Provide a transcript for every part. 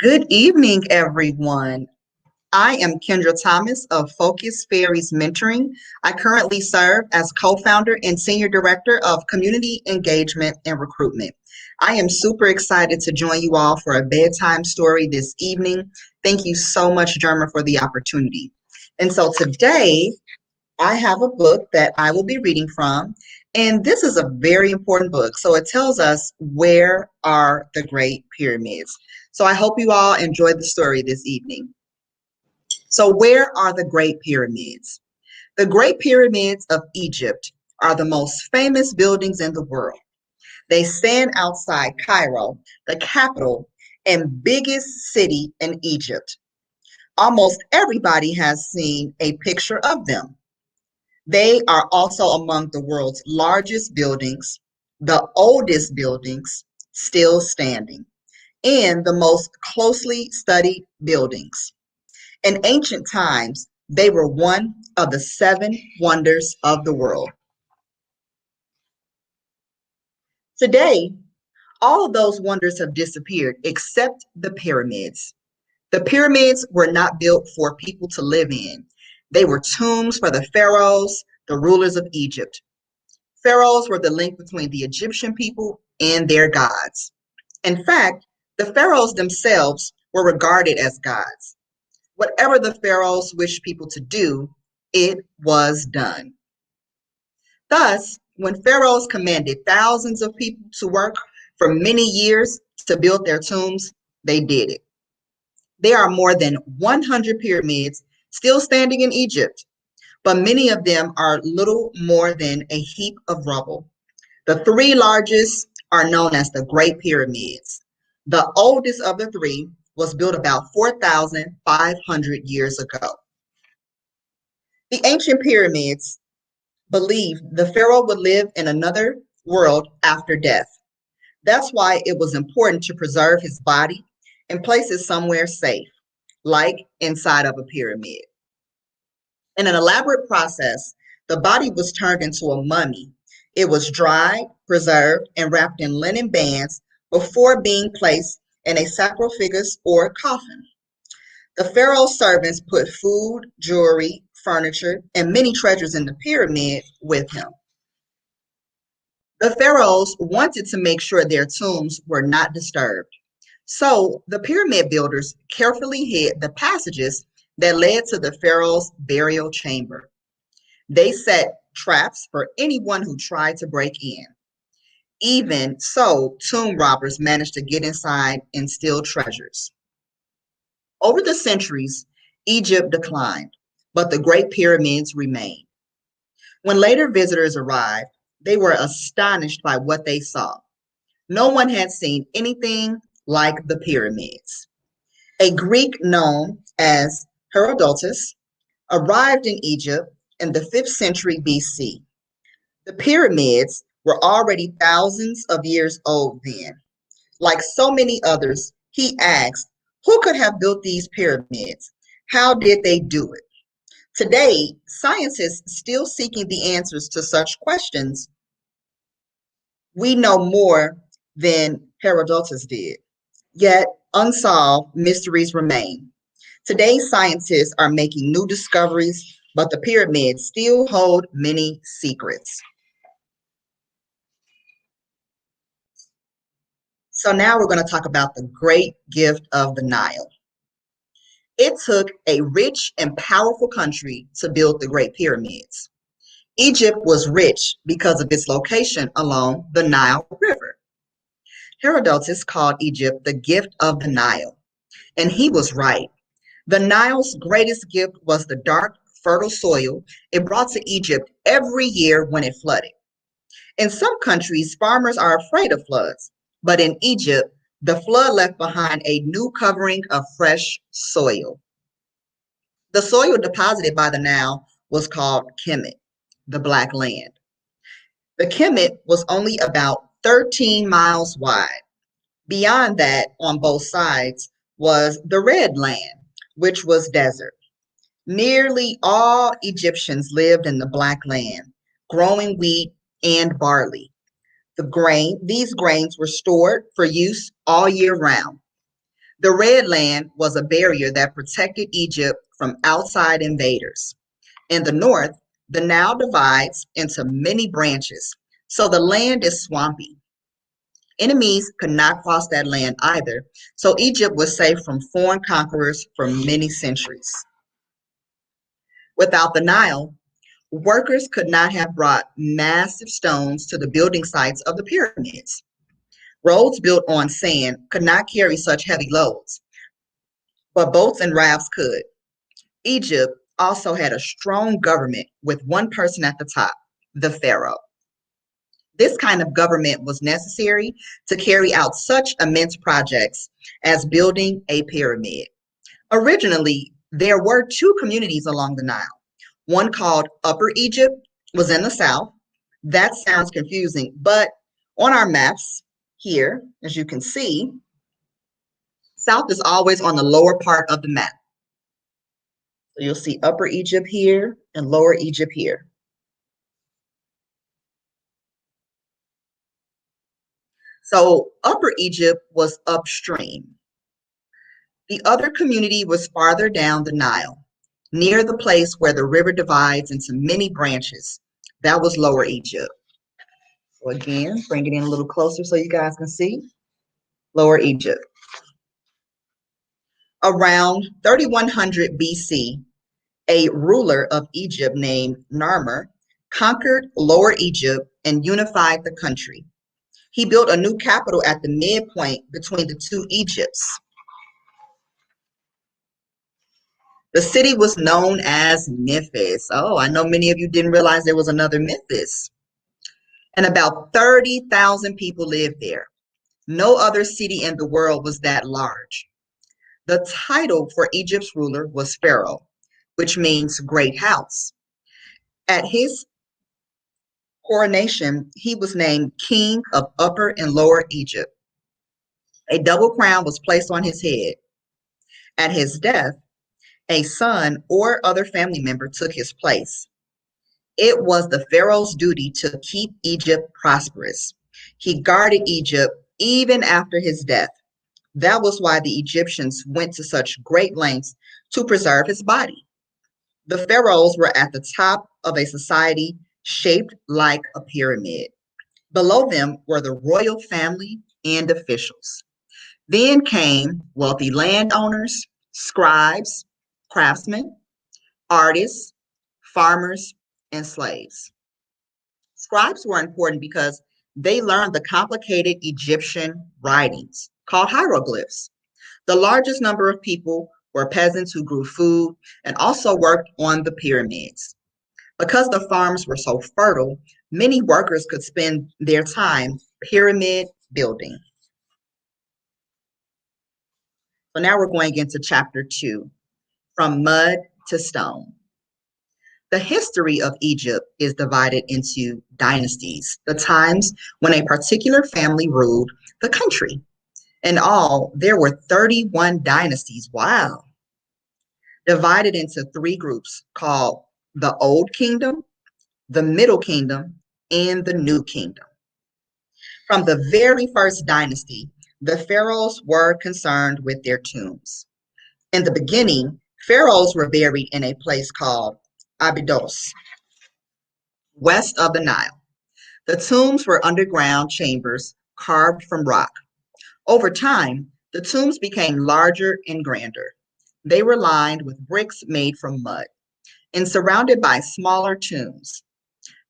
Good evening, everyone. I am Kendra Thomas of Focus Fairies Mentoring. I currently serve as co-founder and senior director of community engagement and recruitment. I am super excited to join you all for a bedtime story this evening. Thank you so much, Germa, for the opportunity. And so today I have a book that I will be reading from, and this is a very important book. So it tells us where are the Great Pyramids. So I hope you all enjoy the story this evening. So, where are the Great Pyramids? The Great Pyramids of Egypt are the most famous buildings in the world. They stand outside Cairo, the capital and biggest city in Egypt. Almost everybody has seen a picture of them. They are also among the world's largest buildings, the oldest buildings still standing, and the most closely studied buildings. In ancient times, they were one of the seven wonders of the world. Today, all of those wonders have disappeared except the pyramids. The pyramids were not built for people to live in. They were tombs for the pharaohs, the rulers of Egypt. Pharaohs were the link between the Egyptian people and their gods. In fact, the pharaohs themselves were regarded as gods. Whatever the pharaohs wished people to do, it was done. Thus, when pharaohs commanded thousands of people to work for many years to build their tombs, they did it. There are more than 100 pyramids still standing in Egypt, but many of them are little more than a heap of rubble. The three largest are known as the Great Pyramids. The oldest of the three was built about 4,500 years ago. The ancient pyramids believed the pharaoh would live in another world after death. That's why it was important to preserve his body and place it somewhere safe, like inside of a pyramid. In an elaborate process, the body was turned into a mummy. It was dried, preserved, and wrapped in linen bands before being placed in a sarcophagus or coffin. The pharaoh's servants put food, jewelry, furniture, and many treasures in the pyramid with him. The pharaohs wanted to make sure their tombs were not disturbed. So the pyramid builders carefully hid the passages that led to the pharaoh's burial chamber. They set traps for anyone who tried to break in. Even so, tomb robbers managed to get inside and steal treasures. Over the centuries, Egypt declined, but the Great Pyramids remained. When later visitors arrived, they were astonished by what they saw. No one had seen anything like the pyramids. A Greek known as Herodotus arrived in Egypt in the 5th century BC. The pyramids were already thousands of years old then. Like so many others, he asked, who could have built these pyramids? How did they do it? Today, scientists still seeking the answers to such questions. We know more than Herodotus did. Yet, unsolved mysteries remain. Today's scientists are making new discoveries, but the pyramids still hold many secrets. So now we're going to talk about the great gift of the Nile. It took a rich and powerful country to build the Great Pyramids. Egypt was rich because of its location along the Nile River. Herodotus called Egypt the gift of the Nile, and he was right. The Nile's greatest gift was the dark, fertile soil it brought to Egypt every year when it flooded. In some countries, farmers are afraid of floods, but in Egypt, the flood left behind a new covering of fresh soil. The soil deposited by the Nile was called Kemet, the Black Land. The Kemet was only about 13 miles wide. Beyond that, on both sides, was the Red Land, which was desert. Nearly all Egyptians lived in the Black Land, growing wheat and barley. These grains were stored for use all year round. The Red Land was a barrier that protected Egypt from outside invaders. In the north, the Nile divides into many branches, so the land is swampy. Enemies could not cross that land either, so Egypt was safe from foreign conquerors for many centuries. Without the Nile, workers could not have brought massive stones to the building sites of the pyramids. Roads built on sand could not carry such heavy loads, but boats and rafts could. Egypt also had a strong government with one person at the top, the pharaoh. This kind of government was necessary to carry out such immense projects as building a pyramid. Originally, there were two communities along the Nile. One called Upper Egypt was in the south. That sounds confusing, but on our maps here, as you can see, south is always on the lower part of the map. So you'll see Upper Egypt here and Lower Egypt here. So Upper Egypt was upstream. The other community was farther down the Nile, near the place where the river divides into many branches. That was Lower Egypt. So again, bring it in a little closer so you guys can see. Lower Egypt. Around 3100 BC, a ruler of Egypt named Narmer conquered Lower Egypt and unified the country. He built a new capital at the midpoint between the two Egypts. The city was known as Memphis. Oh, I know many of you didn't realize there was another Memphis. And about 30,000 people lived there. No other city in the world was that large. The title for Egypt's ruler was Pharaoh, which means great house. At his coronation, he was named King of Upper and Lower Egypt. A double crown was placed on his head. At his death, a son or other family member took his place. It was the pharaoh's duty to keep Egypt prosperous. He guarded Egypt even after his death. That was why the Egyptians went to such great lengths to preserve his body. The pharaohs were at the top of a society shaped like a pyramid. Below them were the royal family and officials. Then came wealthy landowners, scribes, craftsmen, artists, farmers, and slaves. Scribes were important because they learned the complicated Egyptian writings called hieroglyphs. The largest number of people were peasants who grew food and also worked on the pyramids. Because the farms were so fertile, many workers could spend their time pyramid building. So now we're going into chapter 2, from mud to stone. The history of Egypt is divided into dynasties, the times when a particular family ruled the country. In all, there were 31 dynasties. Wow. Divided into three groups called the Old Kingdom, the Middle Kingdom, and the New Kingdom. From the very first dynasty, the pharaohs were concerned with their tombs. In the beginning, pharaohs were buried in a place called Abydos, west of the Nile. The tombs were underground chambers carved from rock. Over time, the tombs became larger and grander. They were lined with bricks made from mud and surrounded by smaller tombs.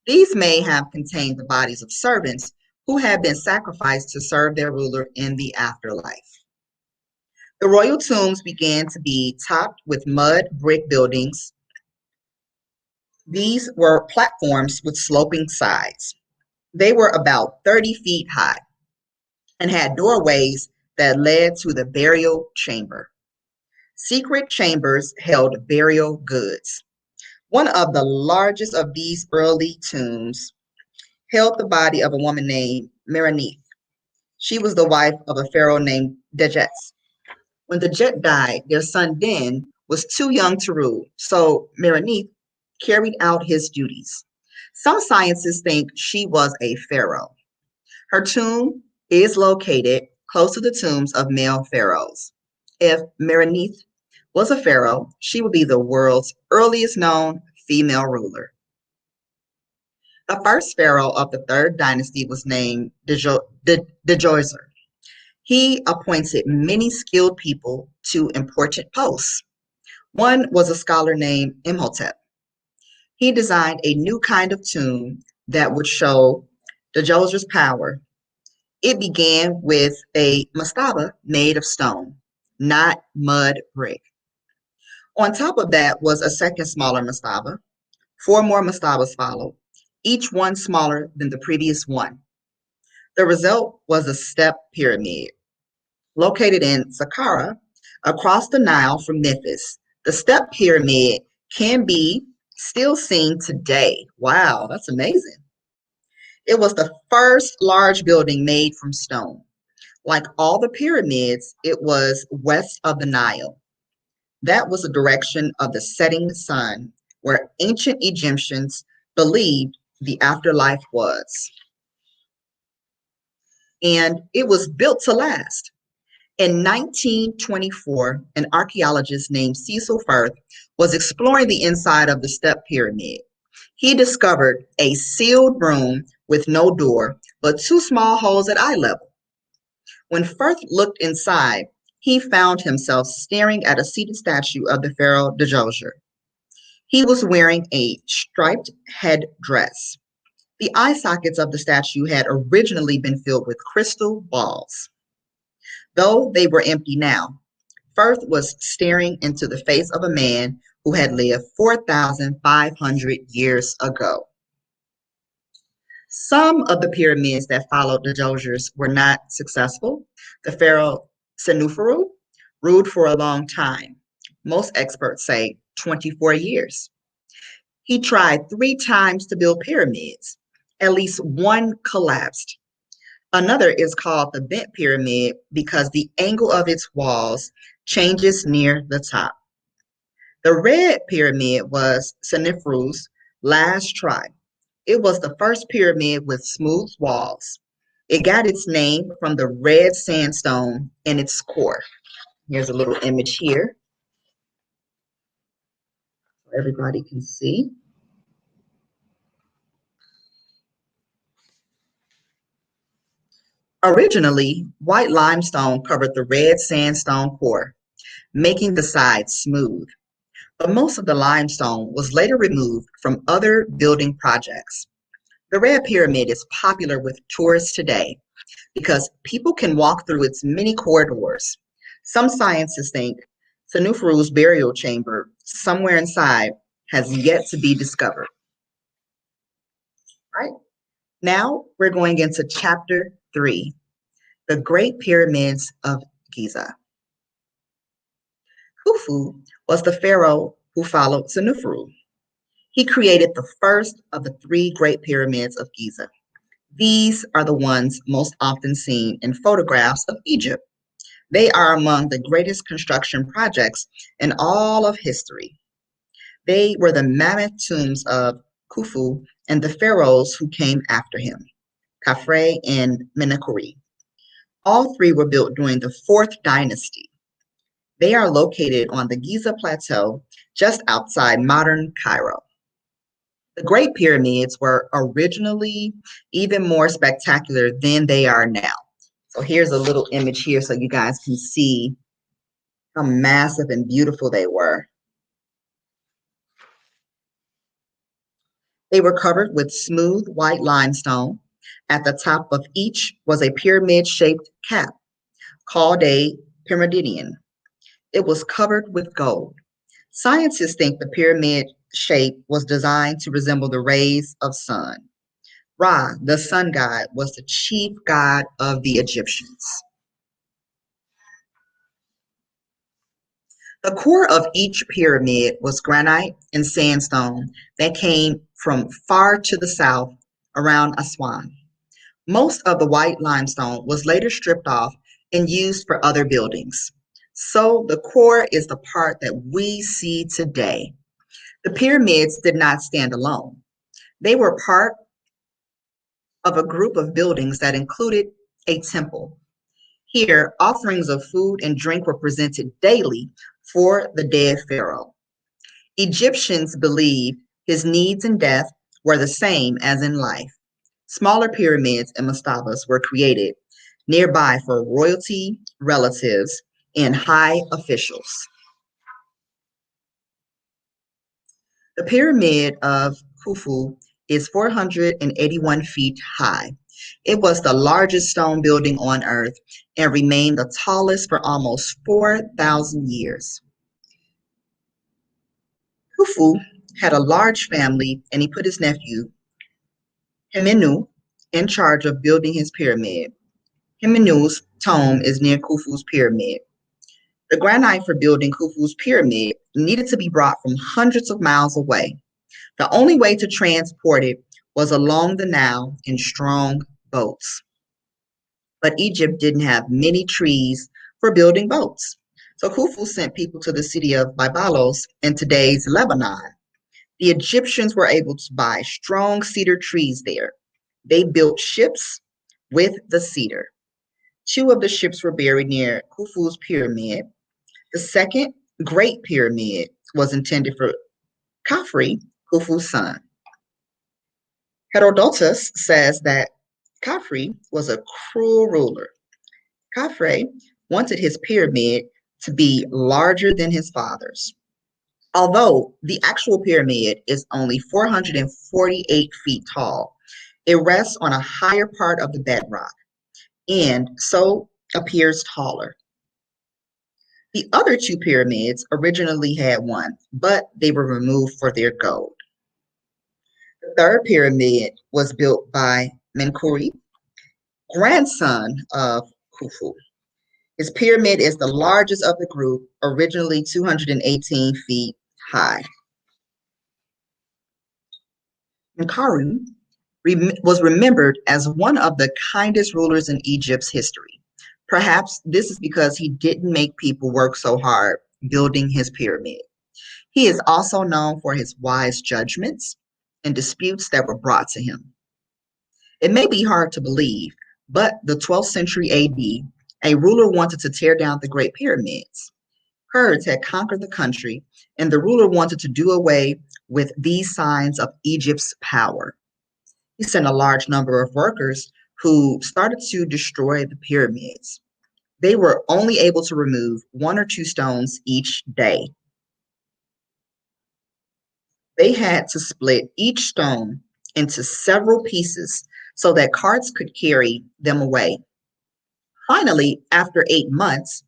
These may have contained the bodies of servants who had been sacrificed to serve their ruler in the afterlife. The royal tombs began to be topped with mud brick buildings. These were platforms with sloping sides. They were about 30 feet high and had doorways that led to the burial chamber. Secret chambers held burial goods. One of the largest of these early tombs held the body of a woman named Merenith. She was the wife of a pharaoh named Dejet. When Dejet died, their son Den was too young to rule, so Merenith carried out his duties. Some scientists think she was a pharaoh. Her tomb is located close to the tombs of male pharaohs. If Merenith was a pharaoh, she would be the world's earliest known female ruler. The first pharaoh of the third dynasty was named Djoser. He appointed many skilled people to important posts. One was a scholar named Imhotep. He designed a new kind of tomb that would show Djoser's power. It began with a mastaba made of stone, not mud brick. On top of that was a second smaller mastaba. Four more mastabas followed, each one smaller than the previous one. The result was a step pyramid. Located in Saqqara, across the Nile from Memphis, the step pyramid can be still seen today. Wow, that's amazing. It was the first large building made from stone. Like all the pyramids, it was west of the Nile. That was the direction of the setting sun, where ancient Egyptians believed the afterlife was. And it was built to last. In 1924, an archaeologist named Cecil Firth was exploring the inside of the step pyramid. He discovered a sealed room with no door, but two small holes at eye level. When Firth looked inside, he found himself staring at a seated statue of the pharaoh Djoser. He was wearing a striped head dress. The eye sockets of the statue had originally been filled with crystal balls. Though they were empty now, Firth was staring into the face of a man who had lived 4,500 years ago. Some of the pyramids that followed the Djosers were not successful. The pharaoh Senufru ruled for a long time. Most experts say 24 years. He tried three times to build pyramids. At least one collapsed. Another is called the bent pyramid because the angle of its walls changes near the top. The red pyramid was Senefru's last try. It was the first pyramid with smooth walls. It got its name from the red sandstone in its core. Here's a little image here so everybody can see. Originally, white limestone covered the red sandstone core, making the sides smooth. But most of the limestone was later removed from other building projects. The Red Pyramid is popular with tourists today because people can walk through its many corridors. Some scientists think Senufru's burial chamber, somewhere inside, has yet to be discovered. All right, now we're going into chapter 3, the Great Pyramids of Giza. Khufu was the pharaoh who followed Senufru. He created the first of the three Great Pyramids of Giza. These are the ones most often seen in photographs of Egypt. They are among the greatest construction projects in all of history. They were the mammoth tombs of Khufu and the pharaohs who came after him, Khafre and Menkaure. All three were built during the fourth dynasty. They are located on the Giza Plateau just outside modern Cairo. The Great Pyramids were originally even more spectacular than they are now. So here's a little image here so you guys can see how massive and beautiful they were. They were covered with smooth white limestone. At the top of each was a pyramid-shaped cap called a pyramidion. It was covered with gold. Scientists think the pyramid shape was designed to resemble the rays of sun. Ra, the sun god, was the chief god of the Egyptians. The core of each pyramid was granite and sandstone that came from far to the south around Aswan. Most of the white limestone was later stripped off and used for other buildings. So the core is the part that we see today. The pyramids did not stand alone. They were part of a group of buildings that included a temple. Here, offerings of food and drink were presented daily for the dead pharaoh. Egyptians believed his needs in death were the same as in life. Smaller pyramids and mastabas were created nearby for royalty, relatives, and high officials. The Pyramid of Khufu is 481 feet high. It was the largest stone building on Earth and remained the tallest for almost 4,000 years. Khufu had a large family and he put his nephew, Hemenu, in charge of building his pyramid. Hemenu's tomb is near Khufu's pyramid. The granite for building Khufu's pyramid needed to be brought from hundreds of miles away. The only way to transport it was along the Nile in strong boats. But Egypt didn't have many trees for building boats. So Khufu sent people to the city of Bybalos in today's Lebanon. The Egyptians were able to buy strong cedar trees there. They built ships with the cedar. Two of the ships were buried near Khufu's pyramid. The second Great Pyramid was intended for Khafre, Khufu's son. Herodotus says that Khafre was a cruel ruler. Khafre wanted his pyramid to be larger than his father's. Although the actual pyramid is only 448 feet tall, it rests on a higher part of the bedrock and so appears taller. The other two pyramids originally had one, but they were removed for their gold. The third pyramid was built by Menkaure, grandson of Khufu. His pyramid is the largest of the group, originally 218 feet high. Menkaure was remembered as one of the kindest rulers in Egypt's history. Perhaps this is because he didn't make people work so hard building his pyramid. He is also known for his wise judgments and disputes that were brought to him. It may be hard to believe, but the 12th century AD, a ruler wanted to tear down the Great Pyramids. Kurds had conquered the country, and the ruler wanted to do away with these signs of Egypt's power. He sent a large number of workers who started to destroy the pyramids. They were only able to remove one or two stones each day. They had to split each stone into several pieces so that carts could carry them away. Finally, after 8 months,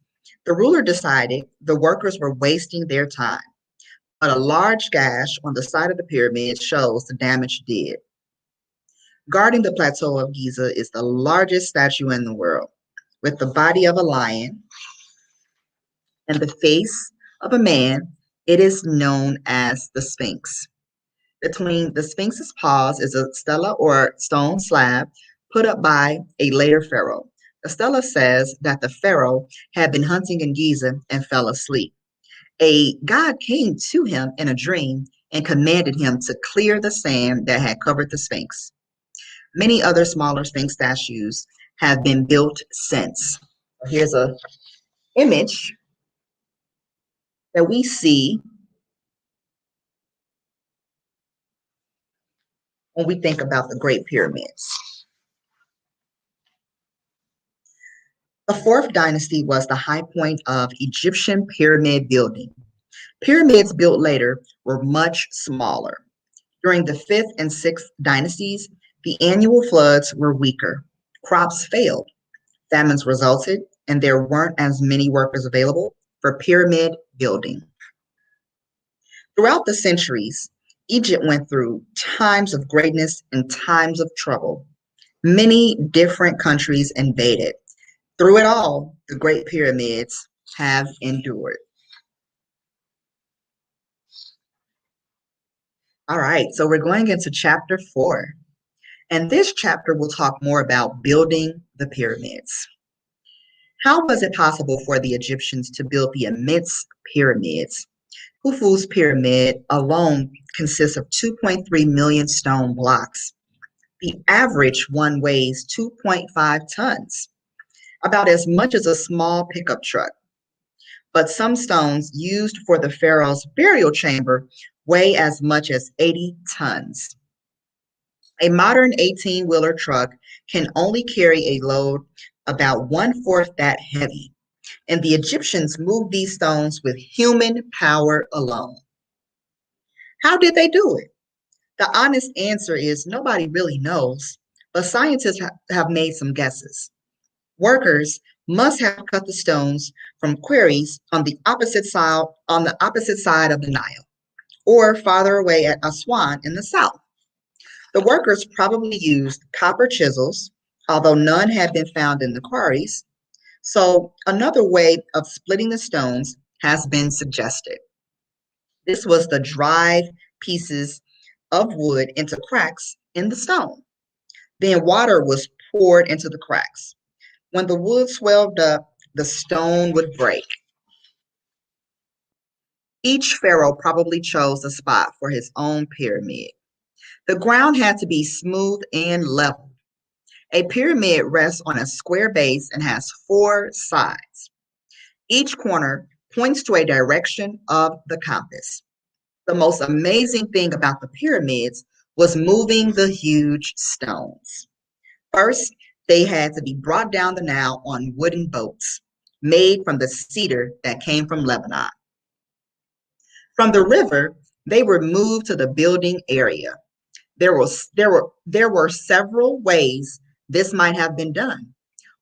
the ruler decided the workers were wasting their time, but a large gash on the side of the pyramid shows the damage did. Guarding the plateau of Giza is the largest statue in the world, with the body of a lion and the face of a man. It is known as the Sphinx. Between the Sphinx's paws is a stela or stone slab put up by a later pharaoh. The stela says that the pharaoh had been hunting in Giza and fell asleep. A god came to him in a dream and commanded him to clear the sand that had covered the Sphinx. Many other smaller Sphinx statues have been built since. Here's an image that we see when we think about the Great Pyramids. The fourth dynasty was the high point of Egyptian pyramid building. Pyramids built later were much smaller. During the fifth and sixth dynasties, the annual floods were weaker. Crops failed, famines resulted, and there weren't as many workers available for pyramid building. Throughout the centuries, Egypt went through times of greatness and times of trouble. Many different countries invaded. Through it all, the Great Pyramids have endured. All right, so we're going into chapter 4. And this chapter will talk more about building the pyramids. How was it possible for the Egyptians to build the immense pyramids? Khufu's pyramid alone consists of 2.3 million stone blocks. The average one weighs 2.5 tons. about as much as a small pickup truck. But some stones used for the pharaoh's burial chamber weigh as much as 80 tons. A modern 18-wheeler truck can only carry a load about one-fourth that heavy, and the Egyptians moved these stones with human power alone. How did they do it? The honest answer is nobody really knows, but scientists have made some guesses. Workers must have cut the stones from quarries on the opposite side of the Nile, or farther away at Aswan in the south. The workers probably used copper chisels, although none had been found in the quarries. So another way of splitting the stones has been suggested. This was to drive pieces of wood into cracks in the stone. Then water was poured into the cracks. When the wood swelled up, the stone would break. Each pharaoh probably chose a spot for his own pyramid. The ground had to be smooth and level. A pyramid rests on a square base and has four sides. Each corner points to a direction of the compass. The most amazing thing about the pyramids was moving the huge stones. First, they had to be brought down the Nile on wooden boats made from the cedar that came from Lebanon. From the river, they were moved to the building area. There were several ways this might have been done.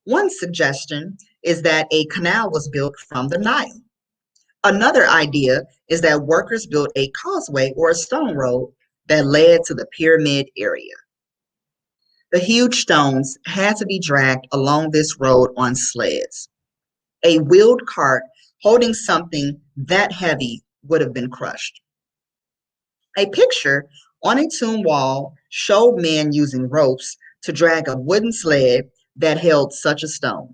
One suggestion is that a canal was built from the Nile. Another idea is that workers built a causeway or a stone road that led to the pyramid area. The huge stones had to be dragged along this road on sleds. A wheeled cart holding something that heavy would have been crushed. A picture on a tomb wall showed men using ropes to drag a wooden sled that held such a stone.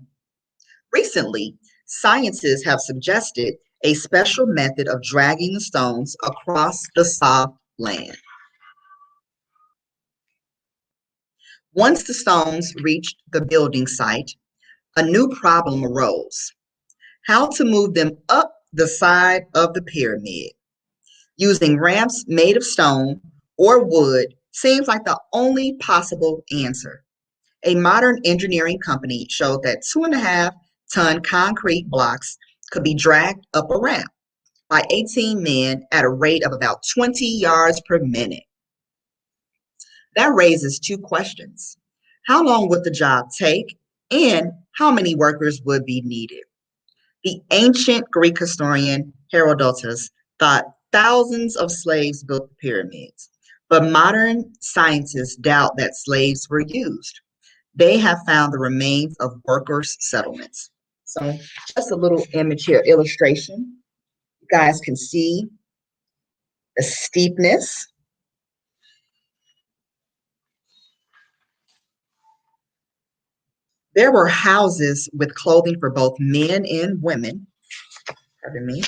Recently, scientists have suggested a special method of dragging the stones across the soft land. Once the stones reached the building site, a new problem arose: how to move them up the side of the pyramid. Using ramps made of stone or wood seems like the only possible answer. A modern engineering company showed that 2.5-ton concrete blocks could be dragged up a ramp by 18 men at a rate of about 20 yards per minute. That raises two questions. How long would the job take, and how many workers would be needed? The ancient Greek historian Herodotus thought thousands of slaves built the pyramids, but modern scientists doubt that slaves were used. They have found the remains of workers' settlements. So, just a little image here, illustration. You guys can see the steepness. There were houses with clothing for both men and women. Pardon me.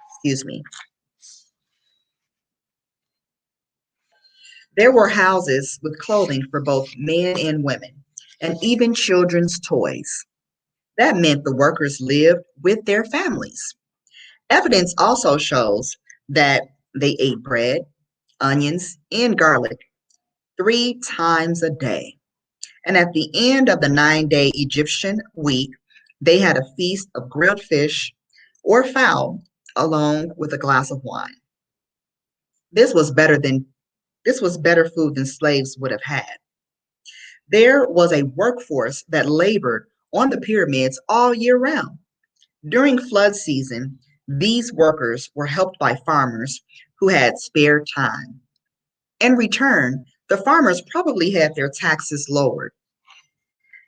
Excuse me. There were houses with clothing for both men and women, and even children's toys. That meant the workers lived with their families. Evidence also shows that they ate bread, onions, and garlic 3 times a day. And at the end of the 9-day Egyptian week, they had a feast of grilled fish or fowl along with a glass of wine. This was better than this was better food than slaves would have had. There was a workforce that labored on the pyramids all year round. During flood season, these workers were helped by farmers who had spare time. In return, the farmers probably had their taxes lowered.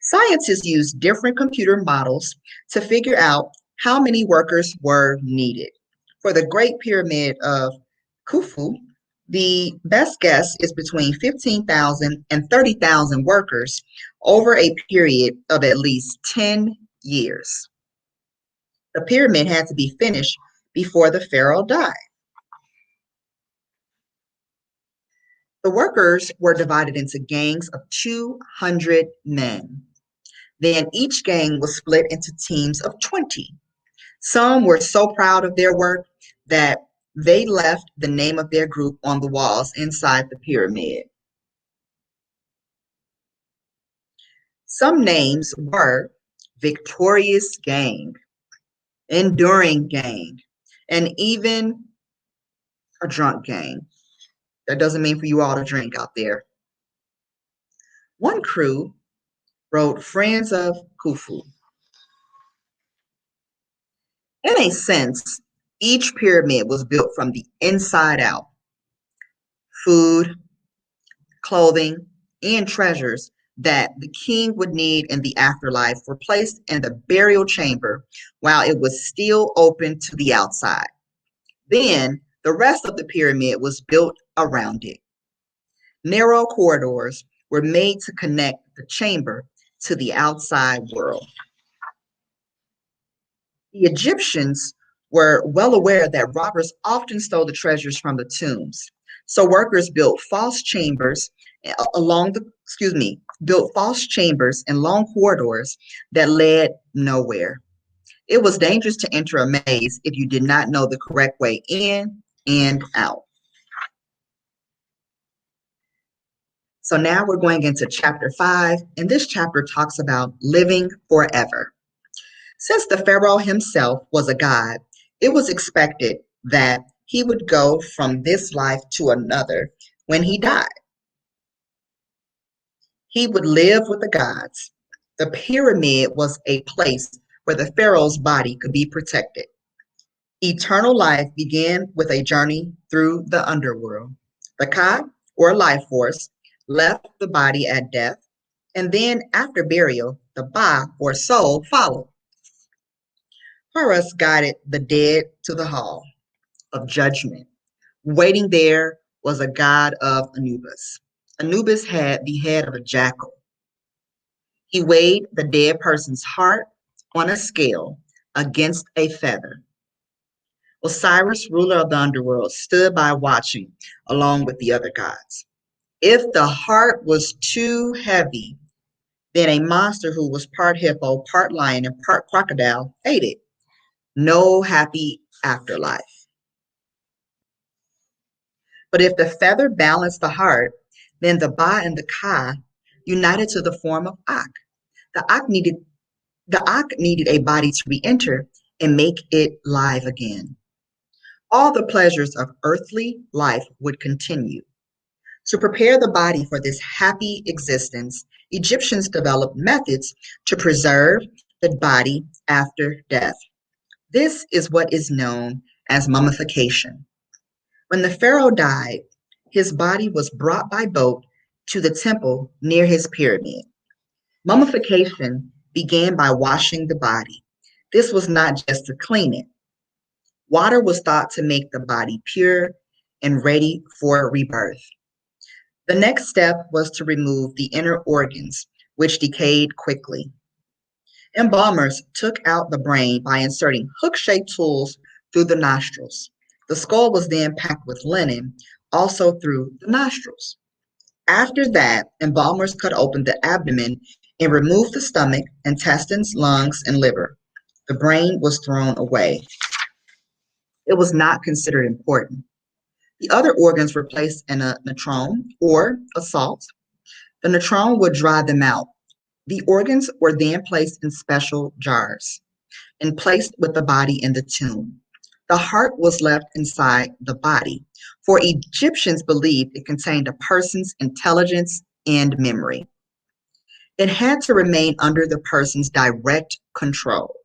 Scientists used different computer models to figure out how many workers were needed. For the Great Pyramid of Khufu, the best guess is between 15,000 and 30,000 workers over a period of at least 10 years. The pyramid had to be finished before the pharaoh died. The workers were divided into gangs of 200 men. Then each gang was split into teams of 20. Some were so proud of their work that they left the name of their group on the walls inside the pyramid. Some names were Victorious Gang, Enduring Gang, and even a Drunk Gang. That doesn't mean for you all to drink out there. One crew wrote Friends of Khufu. In a sense, each pyramid was built from the inside out. Food, clothing, and treasures that the king would need in the afterlife were placed in the burial chamber while it was still open to the outside. Then the rest of the pyramid was built around it. Narrow corridors were made to connect the chamber to the outside world. The Egyptians were well aware that robbers often stole the treasures from the tombs. So workers built false chambers built false chambers and long corridors that led nowhere. It was dangerous to enter a maze if you did not know the correct way in and out. So now we're going into chapter 5, and this chapter talks about living forever. Since the pharaoh himself was a god, it was expected that he would go from this life to another when he died. He would live with the gods. The pyramid was a place where the pharaoh's body could be protected. Eternal life began with a journey through the underworld. The Ka, or life force, left the body at death, and then after burial, the Ba, or soul, followed. Horus guided the dead to the hall of judgment. Waiting there was a god of Anubis. Anubis had the head of a jackal. He weighed the dead person's heart on a scale against a feather. Osiris, ruler of the underworld, stood by watching along with the other gods. If the heart was too heavy, then a monster who was part hippo, part lion, and part crocodile ate it. No happy afterlife. But if the feather balanced the heart, then the Ba and the Ka united to the form of Ak. The Ak needed a body to re-enter and make it live again. All the pleasures of earthly life would continue. To prepare the body for this happy existence, Egyptians developed methods to preserve the body after death. This is what is known as mummification. When the pharaoh died, his body was brought by boat to the temple near his pyramid. Mummification began by washing the body. This was not just to clean it. Water was thought to make the body pure and ready for rebirth. The next step was to remove the inner organs, which decayed quickly. Embalmers took out the brain by inserting hook-shaped tools through the nostrils. The skull was then packed with linen, also through the nostrils. After that, embalmers cut open the abdomen and removed the stomach, intestines, lungs, and liver. The brain was thrown away. It was not considered important. The other organs were placed in a natron or a salt. The natron would dry them out. The organs were then placed in special jars and placed with the body in the tomb. The heart was left inside the body, for Egyptians believed it contained a person's intelligence and memory. It had to remain under the person's direct control.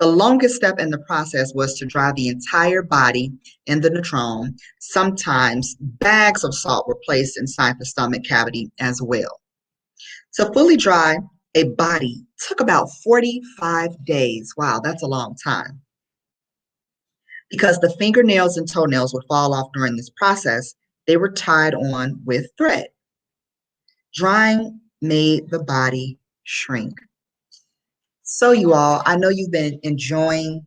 The longest step in the process was to dry the entire body in the natron. Sometimes bags of salt were placed inside the stomach cavity as well. To fully dry a body took about 45 days. Wow, that's a long time. Because the fingernails and toenails would fall off during this process, they were tied on with thread. Drying made the body shrink. So, you all, I know you've been enjoying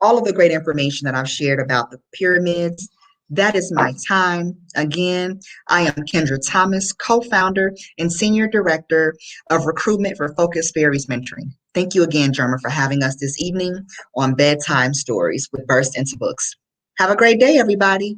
all of the great information that I've shared about the pyramids. That is my time. Again, I am Kendra Thomas, co founder and senior director of recruitment for Focus Fairies Mentoring. Thank you again, Germa, for having us this evening on Bedtime Stories with Burst into Books. Have a great day, everybody.